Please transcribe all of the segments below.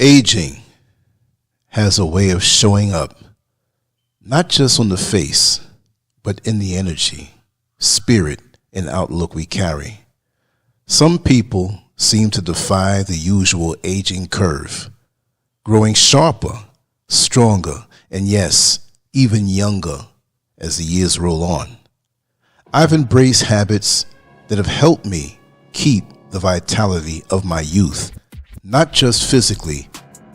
Aging has a way of showing up, not just on the face, but in the energy, spirit, and outlook we carry. Some people seem to defy the usual aging curve, growing sharper, stronger, and yes, even younger as the years roll on. I've embraced habits that have helped me keep the vitality of my youth, not just physically,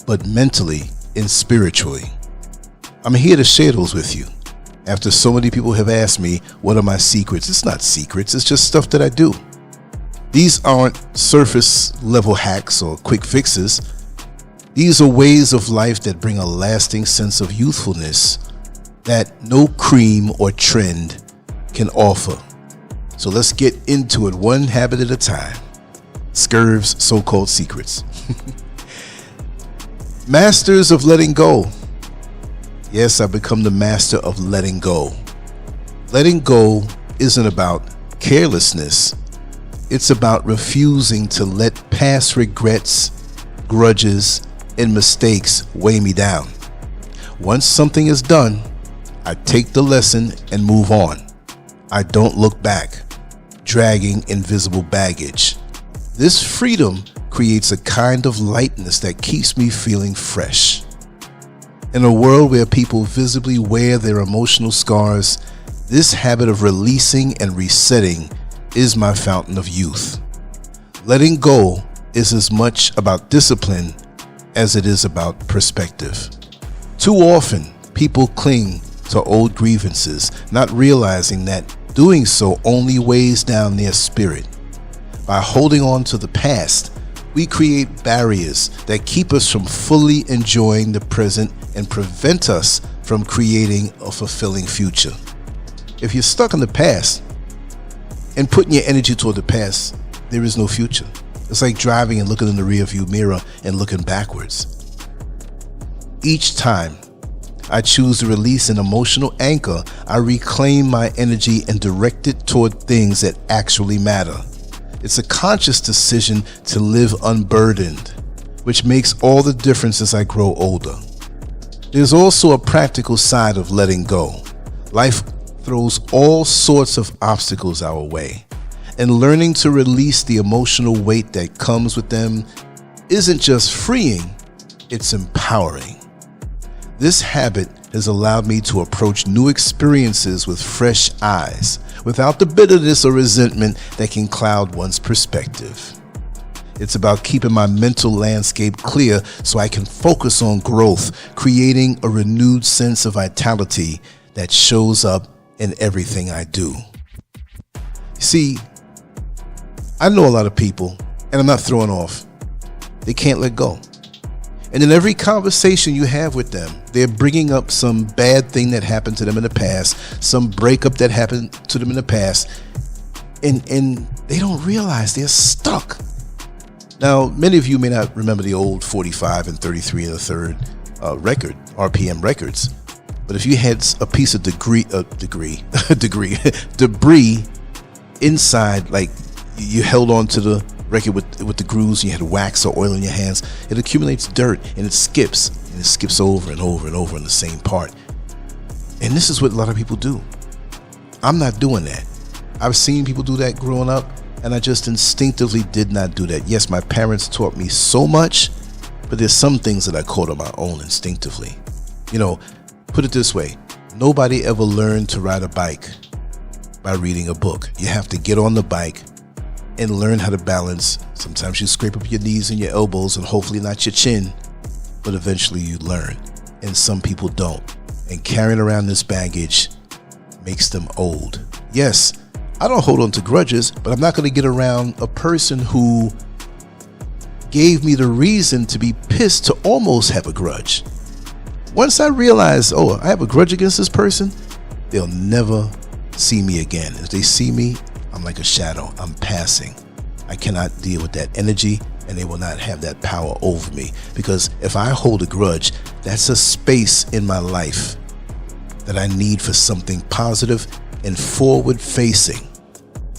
but mentally and spiritually. I'm here to share those with you. After so many people have asked me, what are my secrets? It's not secrets, it's just stuff that I do. These aren't surface level hacks or quick fixes. These are ways of life that bring a lasting sense of youthfulness that no cream or trend can offer. So let's get into it one habit at a time. SCURV'S so-called secrets. Masters of letting go. Yes, I've become the master of letting go. Letting go isn't about carelessness. It's about refusing to let past regrets, grudges, and mistakes weigh me down. Once something is done, I take the lesson and move on. I don't look back, dragging invisible baggage. This freedom creates a kind of lightness that keeps me feeling fresh. In a world where people visibly wear their emotional scars, this habit of releasing and resetting is my fountain of youth. Letting go is as much about discipline as it is about perspective. Too often, people cling to old grievances, not realizing that doing so only weighs down their spirit. By holding on to the past, we create barriers that keep us from fully enjoying the present and prevent us from creating a fulfilling future. If you're stuck in the past and putting your energy toward the past, there is no future. It's like driving and looking in the rearview mirror and looking backwards. Each time I choose to release an emotional anchor, I reclaim my energy and direct it toward things that actually matter. It's a conscious decision to live unburdened, which makes all the difference as I grow older. There's also a practical side of letting go. Life throws all sorts of obstacles our way, and learning to release the emotional weight that comes with them isn't just freeing, it's empowering. This habit has allowed me to approach new experiences with fresh eyes, without the bitterness or resentment that can cloud one's perspective. It's about keeping my mental landscape clear so I can focus on growth, creating a renewed sense of vitality that shows up in everything I do. See, I know a lot of people, and I'm not throwing off, they can't let go. And in every conversation you have with them, they're bringing up some bad thing that happened to them in the past, some breakup that happened to them in the past, and they don't realize they're stuck. Now, many of you may not remember the old 45 and 33 and a third record, RPM records, but if you had a piece of debris inside, like you held on to the record with the grooves, and you had wax or oil in your hands, it accumulates dirt and it skips over and over and over in the same part. And this is what a lot of people do. I'm not doing that. I've seen people do that growing up, and I just instinctively did not do that. Yes, my parents taught me so much, but there's some things that I caught on my own instinctively. You know, put it this way, nobody ever learned to ride a bike by reading a book. You have to get on the bike and learn how to balance. Sometimes you scrape up your knees and your elbows and hopefully not your chin, but eventually you learn. And some people don't. And carrying around this baggage makes them old. Yes, I don't hold on to grudges, but I'm not going to get around a person who gave me the reason to be pissed to almost have a grudge. Once I realize, oh, I have a grudge against this person, they'll never see me again. If they see me, I'm like a shadow. I'm passing. I cannot deal with that energy, and they will not have that power over me. Because if I hold a grudge, that's a space in my life that I need for something positive and forward facing.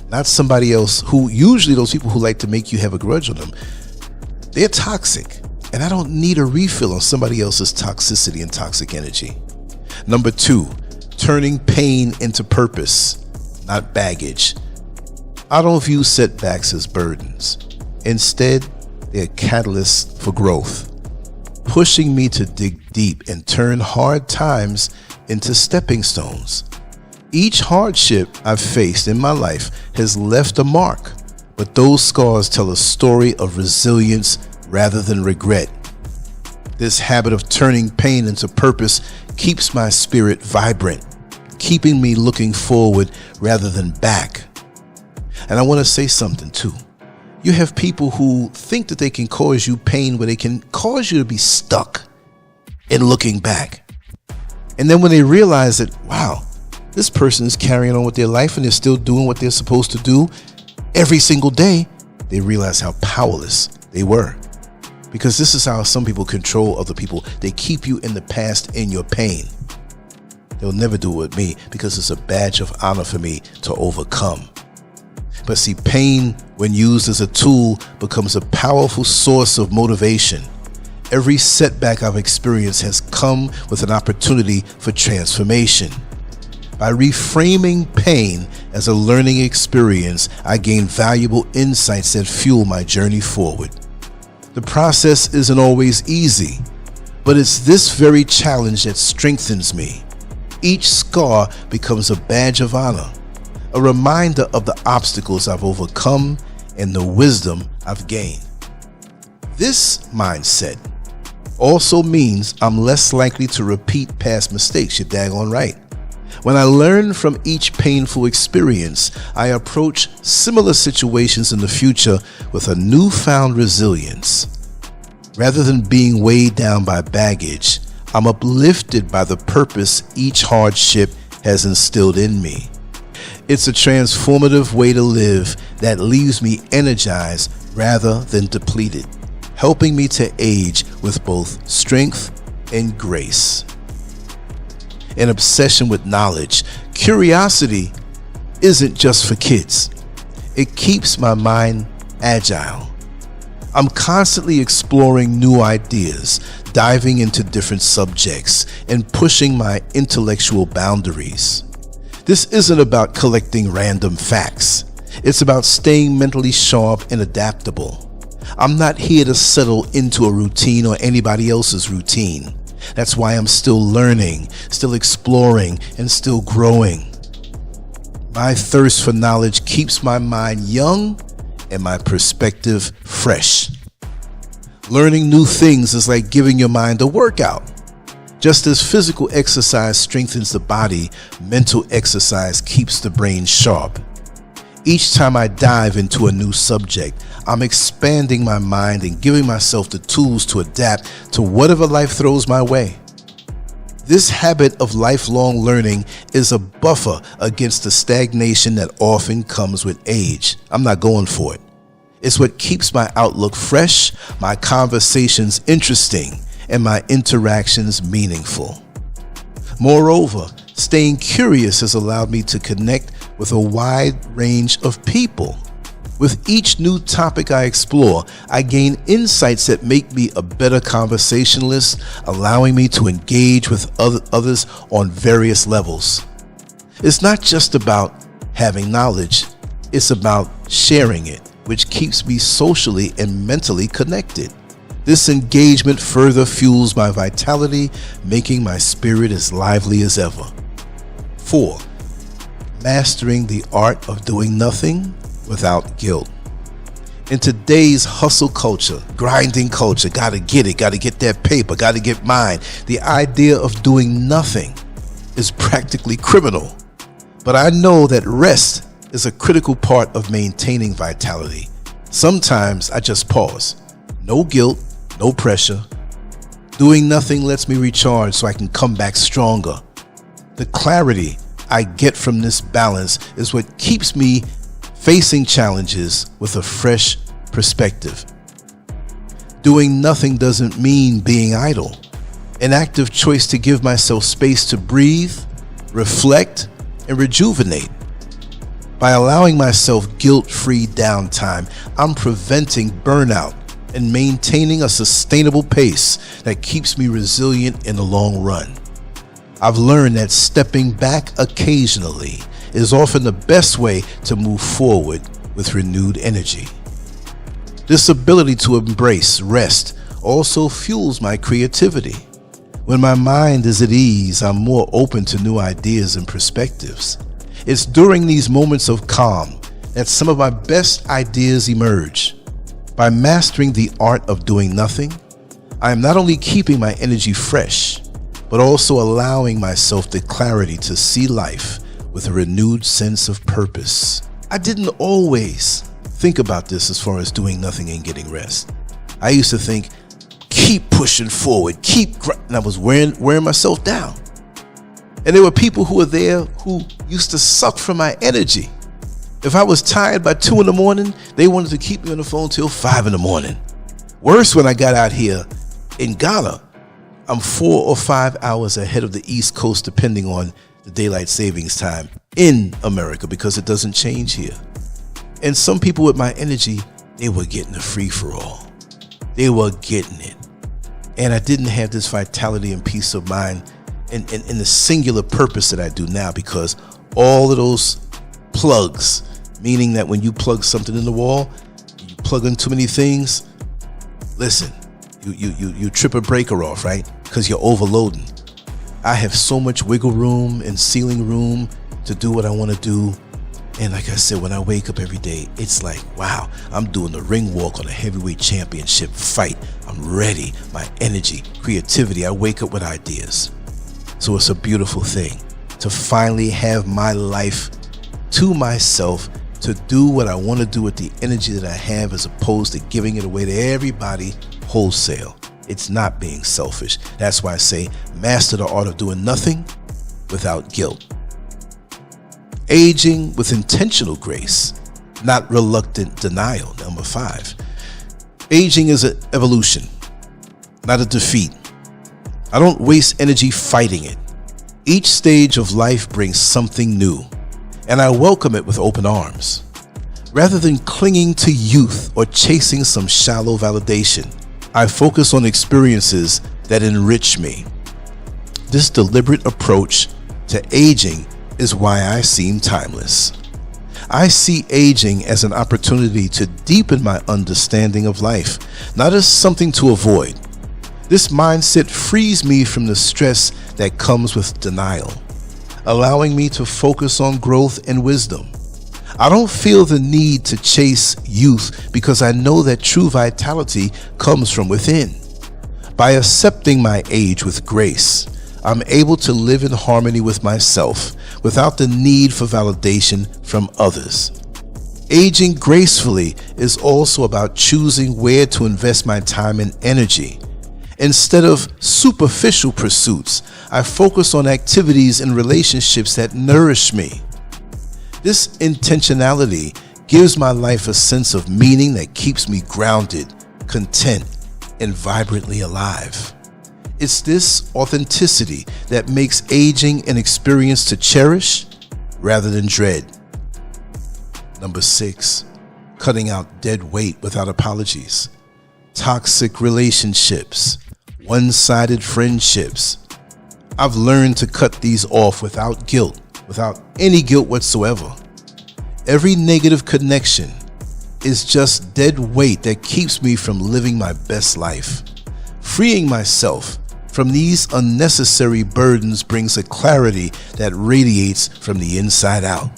Not somebody else who, usually those people who like to make you have a grudge on them, they're toxic. and I don't need a refill on somebody else's toxicity and toxic energy. Number 2, turning pain into purpose, not baggage. I don't view setbacks as burdens. Instead, they're catalysts for growth, pushing me to dig deep and turn hard times into stepping stones. Each hardship I've faced in my life has left a mark, but those scars tell a story of resilience rather than regret. This habit of turning pain into purpose keeps my spirit vibrant, keeping me looking forward rather than back. And I want to say something too. You have people who think that they can cause you pain where they can cause you to be stuck in looking back. And then when they realize that, wow, this person is carrying on with their life and they're still doing what they're supposed to do every single day, they realize how powerless they were. Because this is how some people control other people. They keep you in the past in your pain. They'll never do it with me because it's a badge of honor for me to overcome. But see, pain, when used as a tool, becomes a powerful source of motivation. Every setback I've experienced has come with an opportunity for transformation. By reframing pain as a learning experience, I gain valuable insights that fuel my journey forward. The process isn't always easy, but it's this very challenge that strengthens me. Each scar becomes a badge of honor, a reminder of the obstacles I've overcome and the wisdom I've gained. This mindset also means I'm less likely to repeat past mistakes. You're daggone right. When I learn from each painful experience, I approach similar situations in the future with a newfound resilience. Rather than being weighed down by baggage, I'm uplifted by the purpose each hardship has instilled in me. It's a transformative way to live that leaves me energized rather than depleted, helping me to age with both strength and grace. An obsession with knowledge, curiosity isn't just for kids. It keeps my mind agile. I'm constantly exploring new ideas, diving into different subjects, and pushing my intellectual boundaries. This isn't about collecting random facts. It's about staying mentally sharp and adaptable. I'm not here to settle into a routine or anybody else's routine. That's why I'm still learning, still exploring, and still growing. My thirst for knowledge keeps my mind young and my perspective fresh. Learning new things is like giving your mind a workout. Just as physical exercise strengthens the body, mental exercise keeps the brain sharp. Each time I dive into a new subject, I'm expanding my mind and giving myself the tools to adapt to whatever life throws my way. This habit of lifelong learning is a buffer against the stagnation that often comes with age. I'm not going for it. It's what keeps my outlook fresh, my conversations interesting, and my interactions meaningful. Moreover, staying curious has allowed me to connect with a wide range of people. With each new topic I explore, I gain insights that make me a better conversationalist, allowing me to engage with others on various levels. It's not just about having knowledge, it's about sharing it, which keeps me socially and mentally connected. This engagement further fuels my vitality, making my spirit as lively as ever. 4. Mastering the art of doing nothing without guilt. In today's hustle culture, grinding culture, gotta get it, gotta get that paper, gotta get mine, the idea of doing nothing is practically criminal. But I know that rest is a critical part of maintaining vitality. Sometimes I just pause. No guilt, no pressure. Doing nothing lets me recharge so I can come back stronger. The clarity I get from this balance is what keeps me facing challenges with a fresh perspective. Doing nothing doesn't mean being idle. An active choice to give myself space to breathe, reflect, and rejuvenate. By allowing myself guilt-free downtime, I'm preventing burnout and maintaining a sustainable pace that keeps me resilient in the long run. I've learned that stepping back occasionally is often the best way to move forward with renewed energy. This ability to embrace rest also fuels my creativity. When my mind is at ease, I'm more open to new ideas and perspectives. It's during these moments of calm that some of my best ideas emerge. By mastering the art of doing nothing, I am not only keeping my energy fresh, but also allowing myself the clarity to see life with a renewed sense of purpose. I didn't always think about this as far as doing nothing and getting rest. I used to think, keep pushing forward, and I was wearing myself down. And there were people who were there who used to suck from my energy. If I was tired by 2 in the morning, they wanted to keep me on the phone till 5 in the morning. Worse, when I got out here in Ghana, I'm 4 or 5 hours ahead of the East Coast, depending on the daylight savings time in America, because it doesn't change here. And some people with my energy, they were getting a free-for-all. They were getting it. And I didn't have this vitality and peace of mind and the singular purpose that I do now, because all of those plugs, meaning that when you plug something in the wall, you plug in too many things, listen, you trip a breaker off, right? Because you're overloading. I have so much wiggle room and ceiling room to do what I want to do. And like I said, when I wake up every day, it's like, wow, I'm doing the ring walk on a heavyweight championship fight. I'm ready. My energy, creativity, I wake up with ideas. So it's a beautiful thing to finally have my life to myself, to do what I want to do with the energy that I have, as opposed to giving it away to everybody wholesale. It's not being selfish. That's why I say master the art of doing nothing without guilt. Aging with intentional grace, not reluctant denial. Number 5. Aging is an evolution, not a defeat. I don't waste energy fighting it. Each stage of life brings something new, and I welcome it with open arms. Rather than clinging to youth or chasing some shallow validation, I focus on experiences that enrich me. This deliberate approach to aging is why I seem timeless. I see aging as an opportunity to deepen my understanding of life, not as something to avoid. This mindset frees me from the stress that comes with denial, allowing me to focus on growth and wisdom. I don't feel the need to chase youth because I know that true vitality comes from within. By accepting my age with grace, I'm able to live in harmony with myself without the need for validation from others. Aging gracefully is also about choosing where to invest my time and energy. Instead of superficial pursuits, I focus on activities and relationships that nourish me. This intentionality gives my life a sense of meaning that keeps me grounded, content, and vibrantly alive. It's this authenticity that makes aging an experience to cherish rather than dread. Number 6, cutting out dead weight without apologies. Toxic relationships, one-sided friendships. I've learned to cut these off without guilt, without any guilt whatsoever. Every negative connection is just dead weight that keeps me from living my best life. Freeing myself from these unnecessary burdens brings a clarity that radiates from the inside out.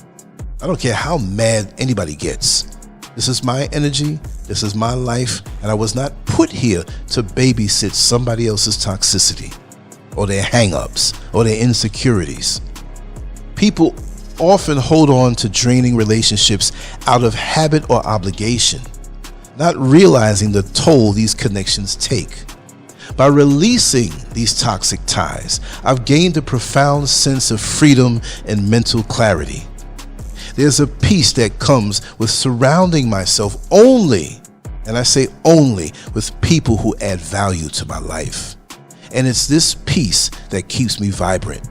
I don't care how mad anybody gets. This is my energy, this is my life, and I was not put here to babysit somebody else's toxicity or their hang-ups or their insecurities. People often hold on to draining relationships out of habit or obligation, not realizing the toll these connections take. By releasing these toxic ties, I've gained a profound sense of freedom and mental clarity. There's a peace that comes with surrounding myself only, and I say only, with people who add value to my life. And it's this peace that keeps me vibrant.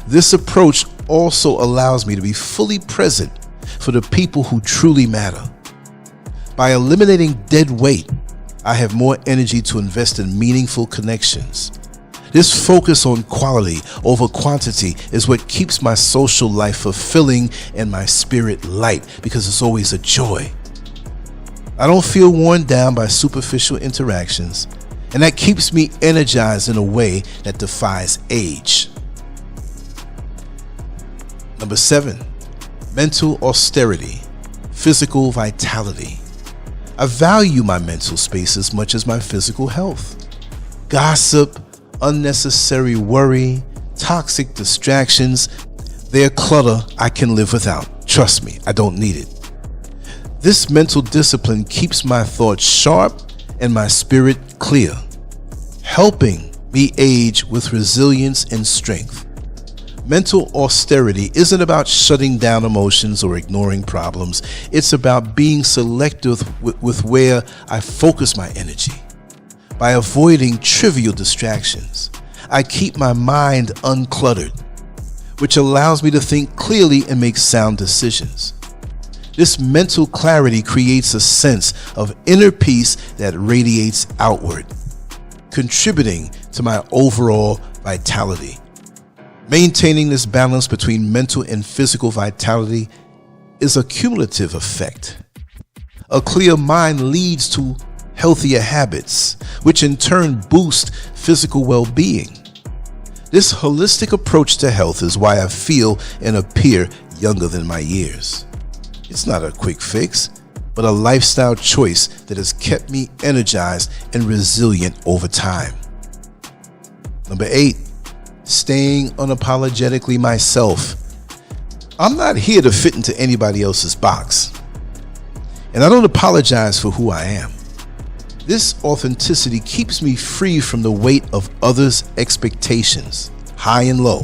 This approach also allows me to be fully present for the people who truly matter. By eliminating dead weight, I have more energy to invest in meaningful connections. This focus on quality over quantity is what keeps my social life fulfilling and my spirit light, because it's always a joy. I don't feel worn down by superficial interactions, and that keeps me energized in a way that defies age. Number 7, mental austerity, physical vitality. I value my mental space as much as my physical health. Gossip, unnecessary worry, toxic distractions, they're clutter I can live without. Trust me, I don't need it. This mental discipline keeps my thoughts sharp and my spirit clear, helping me age with resilience and strength. Mental austerity isn't about shutting down emotions or ignoring problems. It's about being selective with where I focus my energy. By avoiding trivial distractions, I keep my mind uncluttered, which allows me to think clearly and make sound decisions. This mental clarity creates a sense of inner peace that radiates outward, contributing to my overall vitality. Maintaining this balance between mental and physical vitality is a cumulative effect. A clear mind leads to healthier habits, which in turn boost physical well-being. This holistic approach to health is why I feel and appear younger than my years. It's not a quick fix, but a lifestyle choice that has kept me energized and resilient over time. Number 8, staying unapologetically myself. I'm not here to fit into anybody else's box, and I don't apologize for who I am. This authenticity keeps me free from the weight of others' expectations, high and low.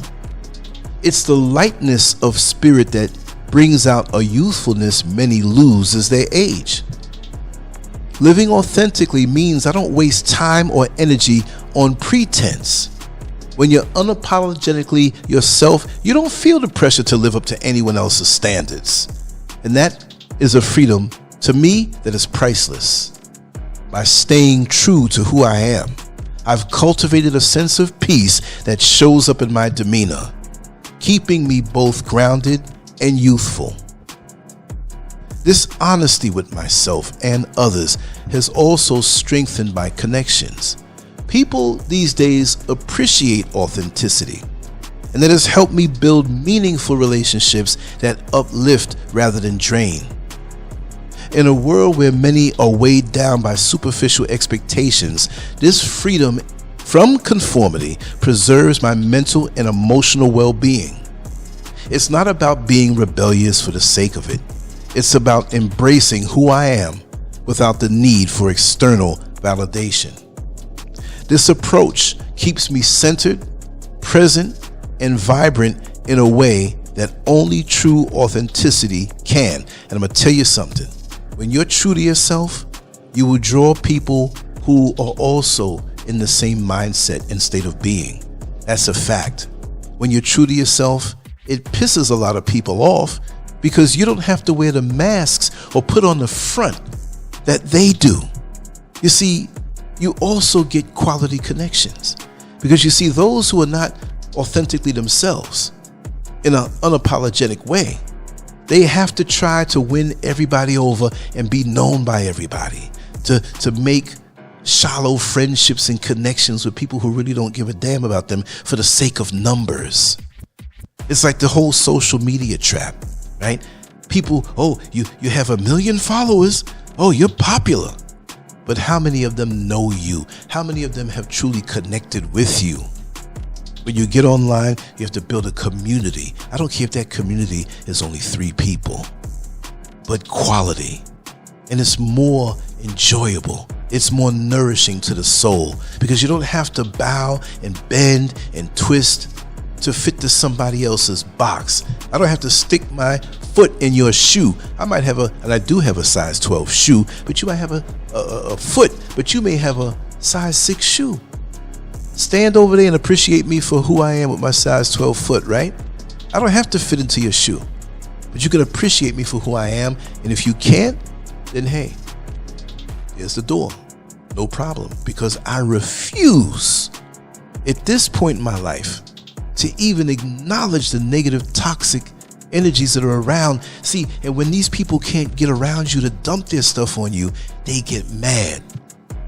It's the lightness of spirit that brings out a youthfulness many lose as they age. Living authentically means I don't waste time or energy on pretense. When you're unapologetically yourself, you don't feel the pressure to live up to anyone else's standards. And that is a freedom, to me, that is priceless. By staying true to who I am, I've cultivated a sense of peace that shows up in my demeanor, keeping me both grounded and youthful. This honesty with myself and others has also strengthened my connections. People these days appreciate authenticity, and that has helped me build meaningful relationships that uplift rather than drain. In a world where many are weighed down by superficial expectations, this freedom from conformity preserves my mental and emotional well-being. It's not about being rebellious for the sake of it. It's about embracing who I am without the need for external validation. This approach keeps me centered, present, and vibrant in a way that only true authenticity can. And I'm going to tell you something. When you're true to yourself, you will draw people who are also in the same mindset and state of being. That's a fact. When you're true to yourself, it pisses a lot of people off because you don't have to wear the masks or put on the front that they do. You see, you also get quality connections because you see those who are not authentically themselves in an unapologetic way, they have to try to win everybody over and be known by everybody, to make shallow friendships and connections with people who really don't give a damn about them for the sake of numbers. It's like the whole social media trap, right? People, oh, you have 1 million followers. Oh, you're popular. But how many of them know you? How many of them have truly connected with you? When you get online, you have to build a community. I don't care if that community is only 3 people, but quality. And it's more enjoyable. It's more nourishing to the soul because you don't have to bow and bend and twist to fit to somebody else's box. I don't have to stick my foot in your shoe. I might have and I do have a size 12 shoe, but you might have a foot, but you may have a size 6 shoe. Stand over there and appreciate me for who I am with my size 12 foot, right? I don't have to fit into your shoe, but you can appreciate me for who I am. And if you can't, then hey, here's the door. No problem, because I refuse at this point in my life to even acknowledge the negative, toxic energies that are around. See, and when these people can't get around you to dump their stuff on you, they get mad.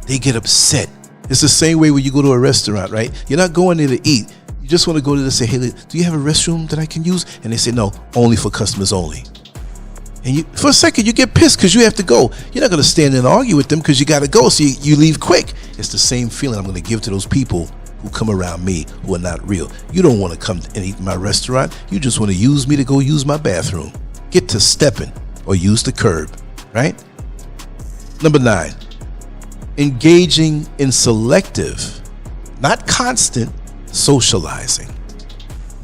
They get upset. It's the same way when you go to a restaurant, right? You're not going there to eat. You just want to go there to say, hey, do you have a restroom that I can use? And they say, no, only for customers only. And you, for a second, you get pissed because you have to go. You're not going to stand there and argue with them because you got to go, so you leave quick. It's the same feeling I'm going to give to those people who come around me who are not real. You don't want to come and eat in my restaurant. You just want to use me to go use my bathroom. Get to stepping or use the curb, right? Number 9, engaging in selective, not constant, socializing.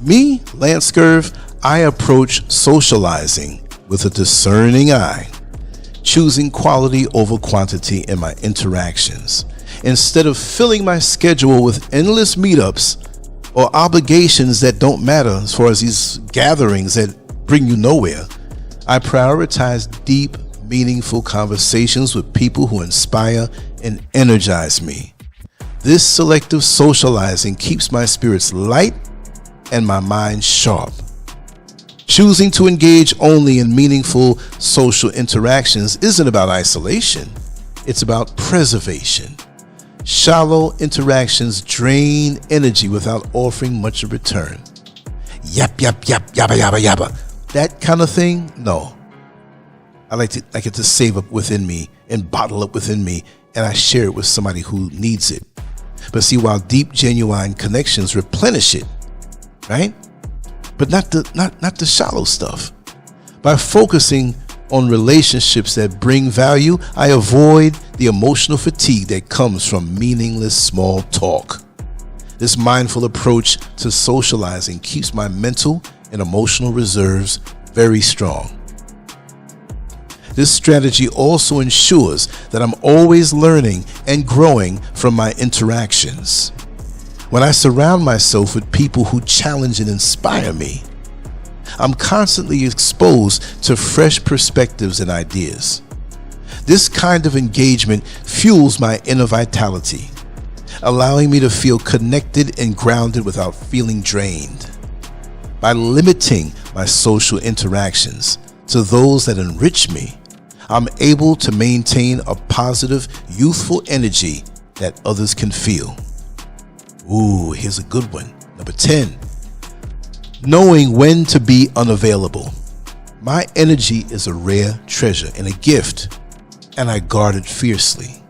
Me, Lancescurv, I approach socializing with a discerning eye, choosing quality over quantity in my interactions. Instead of filling my schedule with endless meetups or obligations that don't matter, as far as these gatherings that bring you nowhere, I prioritize deep, meaningful conversations with people who inspire and energize me. This selective socializing keeps my spirits light and my mind sharp. Choosing to engage only in meaningful social interactions isn't about isolation, it's about preservation. Shallow interactions drain energy without offering much in return. Yap, yap, yap, yabba, yabba, yabba. That kind of thing, no. I get to save up within me and bottle up within me, and I share it with somebody who needs it. But see, while deep, genuine connections replenish it, right? But not the shallow stuff. By focusing on relationships that bring value, I avoid the emotional fatigue that comes from meaningless small talk. This mindful approach to socializing keeps my mental and emotional reserves very strong. This strategy also ensures that I'm always learning and growing from my interactions. When I surround myself with people who challenge and inspire me, I'm constantly exposed to fresh perspectives and ideas. This kind of engagement fuels my inner vitality, allowing me to feel connected and grounded without feeling drained. By limiting my social interactions to those that enrich me, I'm able to maintain a positive, youthful energy that others can feel. Ooh, here's a good one. Number 10, knowing when to be unavailable. My energy is a rare treasure and a gift, and I guard it fiercely.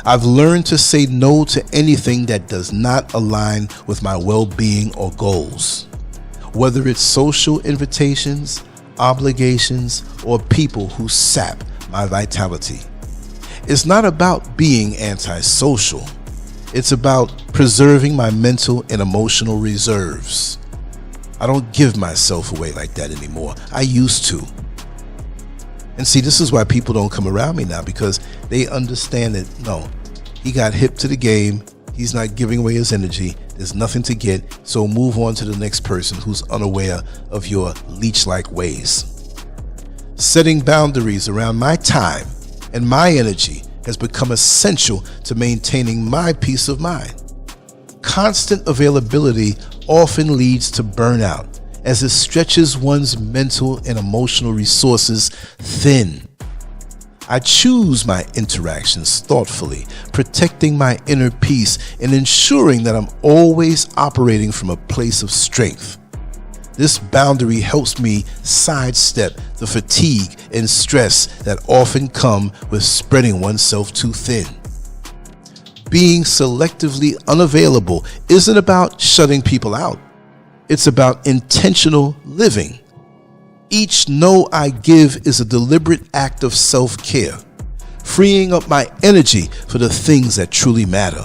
I've learned to say no to anything that does not align with my well-being or goals. Whether it's social invitations, obligations, or people who sap my vitality. It's not about being antisocial. It's about preserving my mental and emotional reserves. I don't give myself away like that anymore. I used to. And see, this is why people don't come around me now, because they understand that, no, he got hip to the game. He's not giving away his energy. There's nothing to get. So move on to the next person who's unaware of your leech-like ways. Setting boundaries around my time and my energy has become essential to maintaining my peace of mind. Constant availability often leads to burnout, as it stretches one's mental and emotional resources thin. I choose my interactions thoughtfully, protecting my inner peace and ensuring that I'm always operating from a place of strength. This boundary helps me sidestep the fatigue and stress that often come with spreading oneself too thin. Being selectively unavailable isn't about shutting people out. It's about intentional living. Each no I give is a deliberate act of self-care, freeing up my energy for the things that truly matter.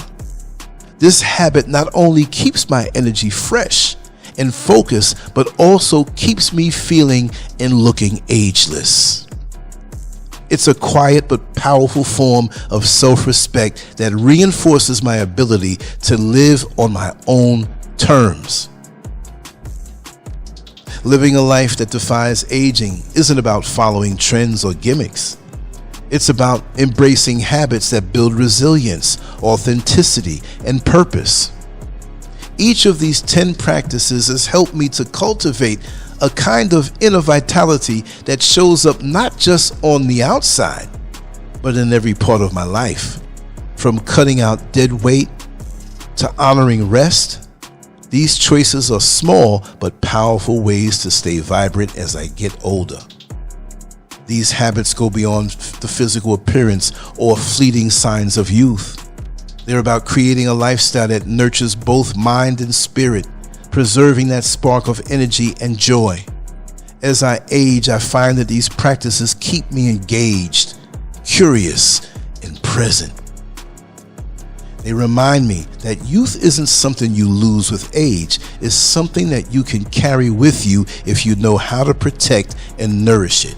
This habit not only keeps my energy fresh and focused, but also keeps me feeling and looking ageless. It's a quiet but powerful form of self-respect that reinforces my ability to live on my own terms. Living a life that defies aging isn't about following trends or gimmicks. It's about embracing habits that build resilience, authenticity, and purpose. Each of these 10 practices has helped me to cultivate a kind of inner vitality that shows up not just on the outside, but in every part of my life. From cutting out dead weight to honoring rest, these choices are small but powerful ways to stay vibrant as I get older. These habits go beyond the physical appearance or fleeting signs of youth. They're about creating a lifestyle that nurtures both mind and spirit, preserving that spark of energy and joy. As I age, I find that these practices keep me engaged, curious, and present. They remind me that youth isn't something you lose with age. It's something that you can carry with you if you know how to protect and nourish it.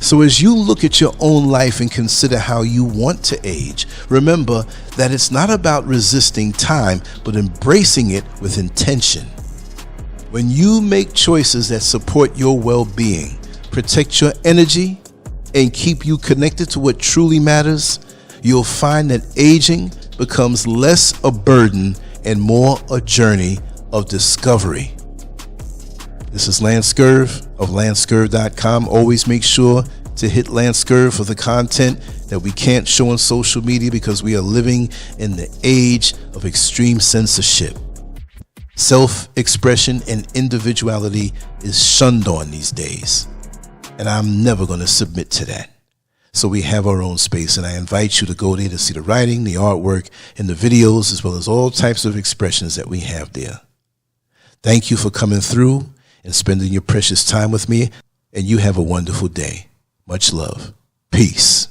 So as you look at your own life and consider how you want to age, remember that it's not about resisting time, but embracing it with intention. When you make choices that support your well-being, protect your energy, and keep you connected to what truly matters, you'll find that aging becomes less a burden and more a journey of discovery. This is Lancescurv of Lancescurv.com. Always make sure to hit Lancescurv for the content that we can't show on social media because we are living in the age of extreme censorship. Self-expression and individuality is shunned on these days, and I'm never going to submit to that. So we have our own space, and I invite you to go there to see the writing, the artwork, and the videos, as well as all types of expressions that we have there. Thank you for coming through and spending your precious time with me, and you have a wonderful day. Much love. Peace.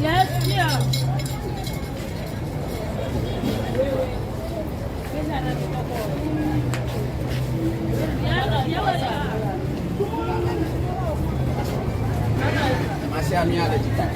Yes, yeah. Masih amnya ada cita.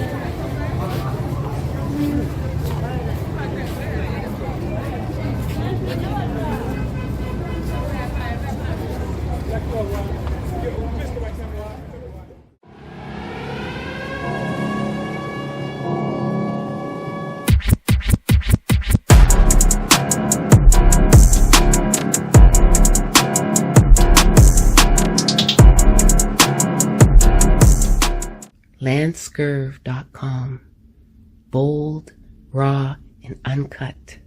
Lancescurv'S.com. Bold, raw, and uncut.